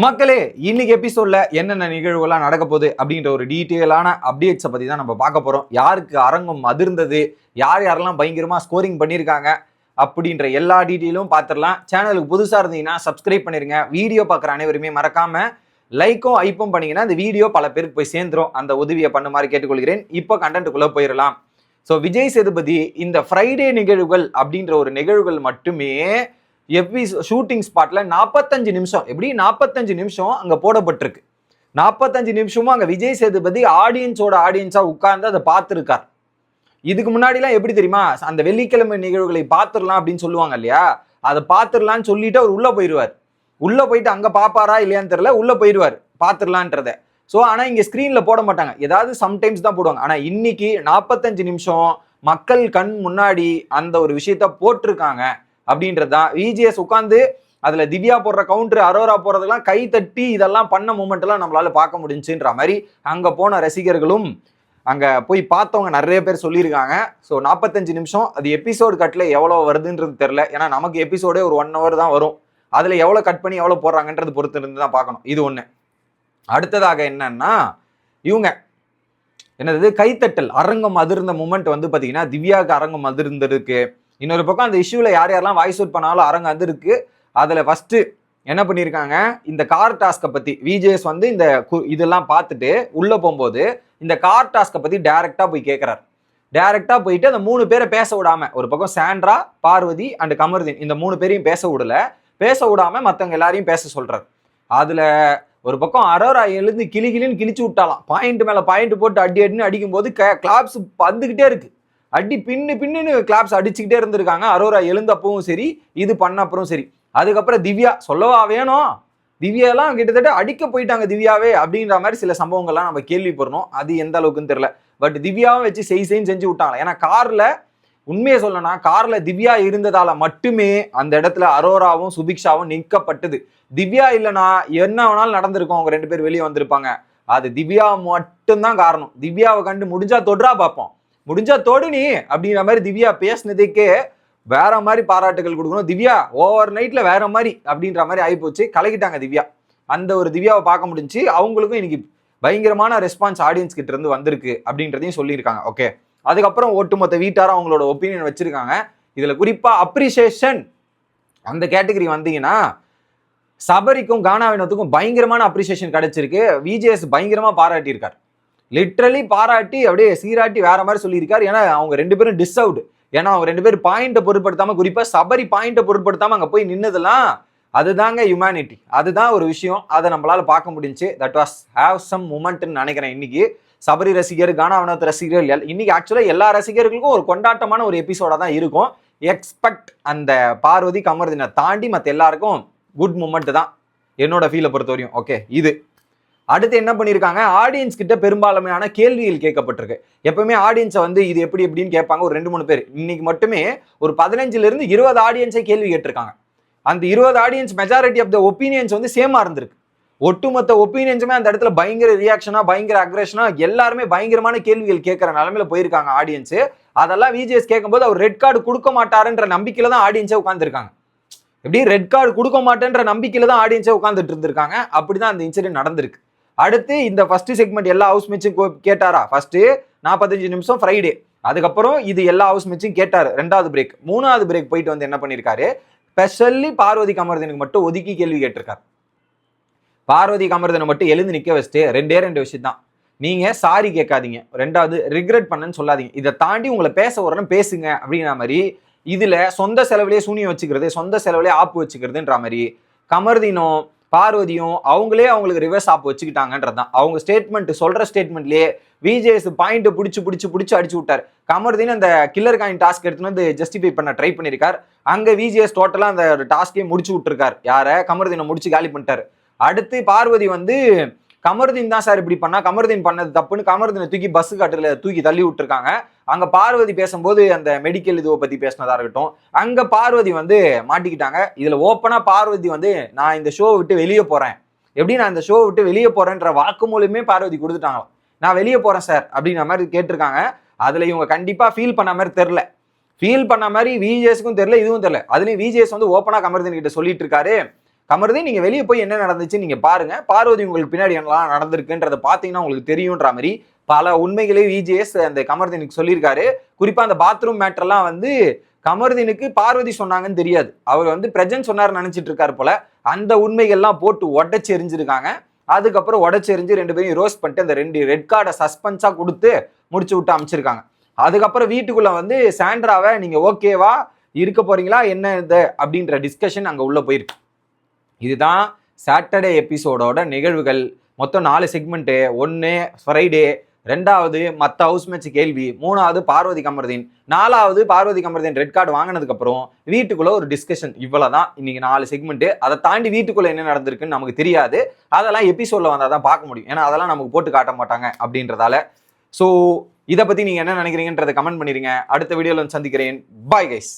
மக்களே, இன்னைக்கு எபிசோட்ல என்னென்ன நிகழ்வுகள்லாம் நடக்க போகுது அப்படின்ற ஒரு டீட்டெயிலான அப்டேட்ஸை பத்தி தான் நம்ம பார்க்க போறோம். யாருக்கு அரங்கம் அதிர்ந்தது, யார் யாரெல்லாம் பயங்கரமா ஸ்கோரிங் பண்ணியிருக்காங்க அப்படின்ற எல்லா டீட்டெயிலும் பார்த்துடலாம். சேனலுக்கு புதுசா இருந்தீங்கன்னா சப்ஸ்கிரைப் பண்ணிருங்க. வீடியோ பார்க்குற அனைவருமே மறக்காம லைக்கும் ஐப்பும் பண்ணீங்கன்னா இந்த வீடியோ பல பேருக்கு போய் சேர்ந்துரும். அந்த உதவியை பண்ண மாதிரி கேட்டுக்கொள்கிறேன். இப்போ கண்டென்ட்டுக்குள்ள போயிடலாம். ஸோ விஜய் சேதுபதி இந்த ஃப்ரைடே நிகழ்வுகள் அப்படின்ற ஒரு நிகழ்வுகள் மட்டுமே ஷூட்டிங் ஸ்பாட்ல 45 நிமிஷம், எப்படி 45 நிமிஷம் அங்க போடப்பட்டிருக்கு. 45 நிமிஷமும் அங்க விஜய் சேதுபதி ஆடியன்ஸா உட்கார்ந்து அதை பார்த்துருக்கார். இதுக்கு முன்னாடிலாம் எப்படி தெரியுமா, அந்த வெள்ளிக்கிழமை நிகழ்வுகளை பார்த்துடலாம் அப்படின்னு சொல்லுவாங்க இல்லையா, அதை பார்த்துடலான்னு சொல்லிட்டு அவர் உள்ள போயிடுவார். உள்ள போயிட்டு அங்க பாப்பாரா இல்லையான்னு தெரியல, உள்ள போயிடுவார் பார்த்துடலான்றத. ஸோ ஆனா இங்க ஸ்கிரீன்ல போட மாட்டாங்க, ஏதாவது சம்டைம்ஸ் தான் போடுவாங்க. ஆனா இன்னைக்கு 45 நிமிஷம் மக்கள் கண் முன்னாடி அந்த ஒரு விஷயத்த போட்டிருக்காங்க அப்படின்றது தான். விஜிஎஸ் உட்காந்து அதுல திவ்யா போடுற கவுண்டர், அரோரா போறதெல்லாம் கை தட்டி இதெல்லாம் பண்ண மூமெண்ட் எல்லாம் நம்மளால பார்க்க முடிஞ்சுன்ற மாதிரி அங்க போன ரசிகர்களும் அங்க போய் பார்த்தவங்க நிறைய பேர் சொல்லியிருக்காங்க. ஸோ 45 நிமிஷம் அது எபிசோடு கட்ல எவ்வளவு வருதுன்றது தெரியல. ஏன்னா நமக்கு எபிசோடே ஒரு 1 hour தான் வரும். அதுல எவ்வளவு கட் பண்ணி எவ்வளவு போடுறாங்கன்றது பொறுத்து இருந்து தான் பார்க்கணும். இது ஒண்ணு. அடுத்ததாக என்னன்னா, இவங்க என்னது கைத்தட்டல் அரங்கம் அதிர்ந்த மூமெண்ட் வந்து பாத்தீங்கன்னா திவ்யாவுக்கு அரங்கம் அதிர்ந்திருக்கு. இன்னொரு பக்கம் அந்த இஷ்யூல யார் யாரெல்லாம் வாய்ஸ் அவுட் பண்ணாலும் அரங்கம் அதிருக்கு. அதுல ஃபர்ஸ்ட் என்ன பண்ணியிருக்காங்க, இந்த கார் டாஸ்கை பத்தி விஜேஎஸ் வந்து இந்த இதெல்லாம் பார்த்துட்டு உள்ள போகும்போது இந்த கார் டாஸ்கை பத்தி டைரக்டா போய் கேட்கிறார். டைரக்டா போயிட்டு அந்த 3 பேரை பேச விடாம, ஒரு பக்கம் சாண்ட்ரா, பார்வதி அண்ட் கமருதீன், இந்த 3 பேரையும் பேச விடாம மத்தவங்க எல்லாரையும் பேச சொல்றாரு. அதுல ஒரு பக்கம் அரோரா எழுந்து கிளின்னு கிழிச்சு விட்டாலாம். பாயிண்ட் மேல பாயிண்ட் போட்டு அடின்னு அடிக்கும் போது கிளாப்ஸ் வந்துகிட்டே இருக்கு. அடி பின்னு கிளாப்ஸ் அடிச்சுக்கிட்டே இருந்திருக்காங்க. அரோரா எழுந்தப்பவும் சரி, இது பண்ண அப்புறம் சரி. அதுக்கப்புறம் திவ்யா சொல்லவா வேணும், திவ்யாலாம் கிட்டத்தட்ட அடிக்க போயிட்டாங்க திவ்யாவே அப்படின்ற மாதிரி சில சம்பவங்கள்லாம் நம்ம கேள்விப்படணும். அது எந்த அளவுக்குன்னு தெரியல. பட் திவ்யாவும் வச்சு செஞ்சு விட்டாங்க. ஏன்னா கார்ல உண்மையை சொல்லணும்னா கார்ல திவ்யா இருந்ததால மட்டுமே அந்த இடத்துல அரோராவும் சுபிக்ஷாவும் நிற்கப்பட்டது. திவ்யா இல்லைன்னா என்ன வேணாலும் நடந்திருக்கும், அவங்க 2 பேர் வெளியே வந்திருப்பாங்க. அது திவ்யா மட்டும்தான் காரணம். திவ்யாவை கண்டு முடிஞ்சா தொடுறா பார்ப்போம், முடிஞ்சா தொடு நீ அப்படின்ற மாதிரி திவ்யா பேசினதுக்கே வேற மாதிரி பாராட்டுகள் கொடுக்கணும். திவ்யா ஓவர் நைட்ல வேற மாதிரி அப்படின்ற மாதிரி ஆகிப்போச்சு. கலக்கிட்டாங்க திவ்யா. அந்த ஒரு திவ்யாவை பார்க்க முடிஞ்சு. அவங்களுக்கும் இன்னைக்கு பயங்கரமான ரெஸ்பான்ஸ் ஆடியன்ஸ் கிட்ட இருந்து வந்திருக்கு அப்படின்றதையும் சொல்லியிருக்காங்க. ஓகே, அதுக்கப்புறம் ஒட்டுமொத்த வீட்டாரும் அவங்களோட ஒப்பீனியன் வச்சிருக்காங்க. இதுல குறிப்பா அப்ரிசியேஷன் அந்த கேட்டகரி வந்தீங்கன்னா சபரிக்கும் கானா வினோத்துக்கும் பயங்கரமான அப்ரிசியேஷன் கிடைச்சிருக்கு. விஜேஎஸ் பயங்கரமா பாராட்டியிருக்காரு. லிட்ரலி பாராட்டி அப்படியே சீராட்டி வேற மாதிரி சொல்லியிருக்காரு. ஏன்னா அவங்க 2 பேரும் டிஸ்அவுட். ஏன்னா அவங்க 2 பேரும் பாயிண்ட்டை பொருட்படுத்தாம, குறிப்பா சபரி பாயிண்ட்டை பொருட்படுத்தாம அங்க போய் நின்னதெல்லாம் அதுதாங்க ஹியூமனிட்டி. அதுதான் ஒரு விஷயம். அதை நம்மளால பார்க்க முடிஞ்சு. தட் வாஸ் ஹேவ் சம் மூமெண்ட்னு நினைக்கிறேன். இன்னைக்கு சபரி ரசிகர், கானா வினோத் ரசிகர்கள் இன்னைக்கு ஆக்சுவலா எல்லா ரசிகர்களுக்கும் ஒரு கொண்டாட்டமான ஒரு எபிசோடா தான் இருக்கும். எக்ஸ்பெக்ட் அந்த பார்வதி கமருதீனை தாண்டி மற்ற எல்லாருக்கும் குட் மூமெண்ட் தான் என்னோட ஃபீலை பொறுத்த வரையும். ஓகே, இது அடுத்து என்ன பண்ணியிருக்காங்க, ஆடியன்ஸ் கிட்ட பெரும்பான்மையான கேள்விகள் கேட்கப்பட்டிருக்கு. எப்பவுமே ஆடியன்ஸை வந்து இது எப்படி எப்படின்னு கேட்பாங்க ஒரு 2-3 பேர். இன்னைக்கு மட்டுமே ஒரு 15 இருந்து 20 ஆடியன்ஸை கேள்வி கேட்டிருக்காங்க. அந்த 20 audience majority of the opinions வந்து சேமா இருந்திருக்கு. ஒட்டுமொத்த ஒப்பீனியன்ஸுமே அந்த இடத்துல பயங்கர ரியாக்ஷனா, பயங்கர அக்ரஷனா, எல்லாருமே பயங்கரமான கேள்விகள் கேட்கிற நிலைமையில போயிருக்காங்க ஆடியன்ஸ். அதெல்லாம் விஜிஎஸ் கேட்கும்போது அவர் ரெட் கார்டு கொடுக்க மாட்டாருன்ற நம்பிக்கையில தான் ஆடியன்ஸே உட்காந்துருக்காங்க. எப்படி ரெட் கார்டு கொடுக்க மாட்டேன்ற நம்பிக்கையில தான் ஆடியன்ஸே உட்காந்துட்டு இருந்திருக்காங்க. அப்படிதான் அந்த இன்சிடென்ட் நடந்திருக்கு. அடுத்து இந்த ஃபர்ஸ்ட் செக்மெண்ட் எல்லா ஹவுஸ் மேட்சும் கேட்டாரா. ஃபர்ஸ்ட் 45 நிமிஷம் ஃப்ரைடே, அதுக்கப்புறம் இது எல்லா ஹவுஸ் மேட்சும் கேட்டாரு. 2வது பிரேக், 3வது பிரேக் போயிட்டு வந்து என்ன பண்ணிருக்காரு, ஸ்பெஷல்லி பார்வதி கமருதீனுக்கு மட்டும் ஒதுக்கி கேள்வி கேட்டிருக்காரு. பார்வதி கமருதனை மட்டும் எழுந்து நிக்க வச்சுட்டு 2 விஷயம் தான், நீங்க சாரி கேட்காதீங்க, 2வது ரிக்ரெட் பண்ணன்னு சொல்லாதீங்க, இதை தாண்டி உங்களை பேச வரணும் பேசுங்க அப்படின்ற மாதிரி. இதுல சொந்த செலவுலேயே சூனியம் வச்சுக்கிறது, சொந்த செலவுலேயே ஆப்பு வச்சுக்கிறதுன்ற மாதிரி கமருதீனும் பார்வதியும் அவங்களுக்கு ரிவர்ஸ் ஆப் வச்சுக்கிட்டாங்கன்றதுதான். அவங்க ஸ்டேட்மெண்ட் சொல்ற ஸ்டேட்மெண்ட்லயே விஜேஎஸ் பாயிண்ட் பிடிச்சு அடிச்சு விட்டார். கமருதீன் அந்த கில்லர் காயின் டாஸ்க் எடுத்துன்னு வந்து ஜஸ்டிஃபை பண்ண ட்ரை பண்ணியிருக்கார். அங்க விஜேஎஸ் டோட்டலா அந்த டாஸ்கே முடிச்சு விட்டுருக்காரு. யார கமருதீனை முடிச்சு காலி பண்ணிட்டாரு. அடுத்து பார்வதி வந்து கமருதீன் தான் சார் இப்படி பண்ணா, கமருதீன் பண்ணது தப்புன்னு கமருதீனை தூக்கி பஸ் காட்டுல தூக்கி தள்ளி விட்டுருக்காங்க. அங்க பார்வதி பேசும்போது அந்த மெடிக்கல் இதுவை பத்தி பேசினதா இருக்கட்டும், அங்க பார்வதி வந்து மாட்டிக்கிட்டாங்க. இதுல ஓப்பனா பார்வதி வந்து நான் இந்த ஷோ விட்டு வெளியே போறேன், எப்படி நான் இந்த ஷோ விட்டு வெளியே போறேன்ற வாக்குமூலமே பார்வதி கொடுத்துட்டாங்களாம். நான் வெளியே போறேன் சார் அப்படின்ற மாதிரி கேட்டிருக்காங்க. அதுல இவங்க கண்டிப்பா ஃபீல் பண்ண மாதிரி தெரியல. ஃபீல் பண்ண மாதிரி விஜேஎஸ்க்கும் தெரியல, இதுவும் தெரியல. அதுலயும் விஜேஎஸ் வந்து ஓப்பனா கமருதீன் கிட்ட சொல்லிட்டு இருக்காரு, கமருதீன் நீங்க வெளியே போய் என்ன நடந்துச்சு நீங்க பாருங்க, பார்வதி உங்களுக்கு பின்னாடி என்னெல்லாம் நடந்திருக்குன்றத பாத்தீங்கன்னா உங்களுக்கு தெரியும்ன்ற மாதிரி பல உண்மைகளே விஜிஎஸ் அந்த கமருதீனுக்கு சொல்லியிருக்காரு. குறிப்பா அந்த பாத்ரூம் மேட்டர்லாம் வந்து கமருதீனுக்கு பார்வதி சொன்னாங்கன்னு தெரியாது, அவர் வந்து பிரஜன் சொன்னார் நினைச்சிட்டு இருக்காரு போல. அந்த உண்மைகள்லாம் போட்டு உடச்சு எரிஞ்சிருக்காங்க. அதுக்கப்புறம் உடச்சு எரிஞ்சு 2 பேரும் ரோஸ்ட் பண்ணிட்டு அந்த 2 ரெட் கார்டை சஸ்பென்ஸா கொடுத்து முடிச்சு விட்டு அமைச்சிருக்காங்க. அதுக்கப்புறம் வீட்டுக்குள்ள வந்து சாண்ட்ராவை நீங்க ஓகேவா இருக்க போறீங்களா என்ன இது அப்படின்ற டிஸ்கஷன் அங்க உள்ள போயிருக்கு. இதுதான் சாட்டர்டே எபிசோடோட நிகழ்வுகள். மொத்தம் 4 செக்மெண்ட். 1 ஃப்ரைடே, 2வது மற்ற ஹவுஸ் மேட்ச் கேள்வி, 3வது பார்வதி கமருதீன், 4வது பார்வதி கமருதீன் ரெட் கார்டு வாங்கினதுக்கு அப்புறம் வீட்டுக்குள்ள ஒரு டிஸ்கஷன். இவ்வளவுதான் இன்னைக்கு 4 செக்மெண்ட். அதை தாண்டி வீட்டுக்குள்ள என்ன நடந்திருக்குன்னு நமக்கு தெரியாது. அதெல்லாம் எபிசோட்ல வந்தா தான் பார்க்க முடியும், ஏன்னா அதெல்லாம் நமக்கு போட்டு காட்ட மாட்டாங்க அப்படின்றதால. ஸோ இதை பத்தி நீங்க என்ன நினைக்கிறீங்கன்றதை கமெண்ட் பண்ணிருங்க. அடுத்த வீடியோல சந்திக்கிறேன். Bye guys.